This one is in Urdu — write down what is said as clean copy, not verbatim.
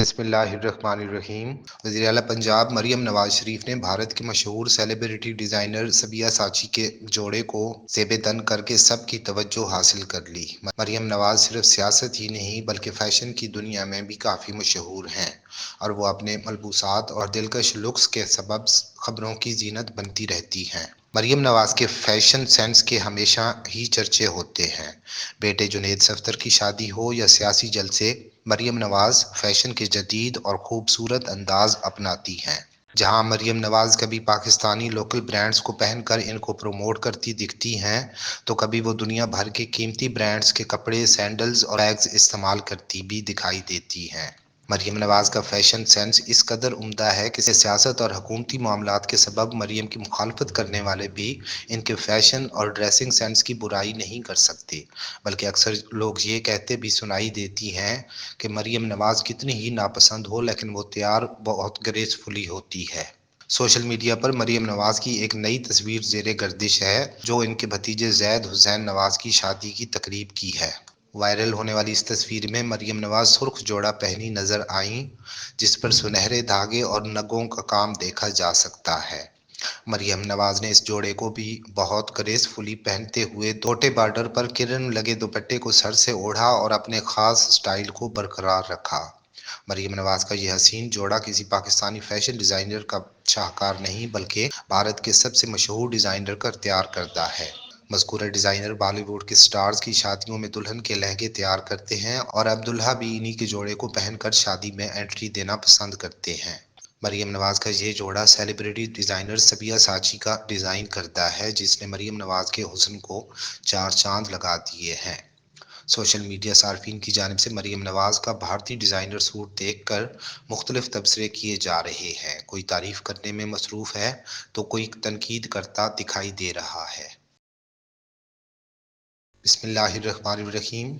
بسم اللہ الرحمن الرحیم۔ وزیر اعلیٰ پنجاب مریم نواز شریف نے بھارت کے مشہور سیلیبریٹی ڈیزائنر سبیہ ساچی کے جوڑے کو زیب تن کر کے سب کی توجہ حاصل کر لی۔ مریم نواز صرف سیاست ہی نہیں بلکہ فیشن کی دنیا میں بھی کافی مشہور ہیں اور وہ اپنے ملبوسات اور دلکش لکس کے سبب خبروں کی زینت بنتی رہتی ہیں۔ مریم نواز کے فیشن سینس کے ہمیشہ ہی چرچے ہوتے ہیں۔ بیٹے جنید صفدر کی شادی ہو یا سیاسی جلسے، مریم نواز فیشن کے جدید اور خوبصورت انداز اپناتی ہیں۔ جہاں مریم نواز کبھی پاکستانی لوکل برانڈز کو پہن کر ان کو پروموٹ کرتی دکھتی ہیں تو کبھی وہ دنیا بھر کے قیمتی برانڈز کے کپڑے، سینڈلز اور بیگز استعمال کرتی بھی دکھائی دیتی ہیں۔ مریم نواز کا فیشن سینس اس قدر عمدہ ہے کہ سیاست اور حکومتی معاملات کے سبب مریم کی مخالفت کرنے والے بھی ان کے فیشن اور ڈریسنگ سینس کی برائی نہیں کر سکتے، بلکہ اکثر لوگ یہ کہتے بھی سنائی دیتی ہیں کہ مریم نواز کتنی ہی ناپسند ہو لیکن وہ تیار بہت گریسفلی ہوتی ہے۔ سوشل میڈیا پر مریم نواز کی ایک نئی تصویر زیر گردش ہے جو ان کے بھتیجے زید حسین نواز کی شادی کی تقریب کی ہے۔ وائرل ہونے والی اس تصویر میں مریم نواز سرخ جوڑا پہنی نظر آئیں جس پر سنہرے دھاگے اور نگوں کا کام دیکھا جا سکتا ہے۔ مریم نواز نے اس جوڑے کو بھی بہت گریسفلی پہنتے ہوئے دوٹے بارڈر پر کرن لگے دوپٹے کو سر سے اوڑھا اور اپنے خاص سٹائل کو برقرار رکھا۔ مریم نواز کا یہ حسین جوڑا کسی پاکستانی فیشن ڈیزائنر کا شاہکار نہیں بلکہ بھارت کے سب سے مشہور ڈیزائنر کا تیار کردہ ہے۔ مذکورہ ڈیزائنر بالی ووڈ کے سٹارز کی شادیوں میں دلہن کے لہنگے تیار کرتے ہیں اور اب دولہا بھی انہی کے جوڑے کو پہن کر شادی میں انٹری دینا پسند کرتے ہیں۔ مریم نواز کا یہ جوڑا سیلیبریٹی ڈیزائنر سبیہ ساچی کا ڈیزائن کردہ ہے جس نے مریم نواز کے حسن کو چار چاند لگا دیے ہیں۔ سوشل میڈیا صارفین کی جانب سے مریم نواز کا بھارتی ڈیزائنر سوٹ دیکھ کر مختلف تبصرے کیے جا رہے ہیں۔ کوئی تعریف کرنے میں مصروف ہے تو کوئی تنقید کرتا دکھائی دے رہا ہے۔ بسم اللہ الرحمن الرحیم۔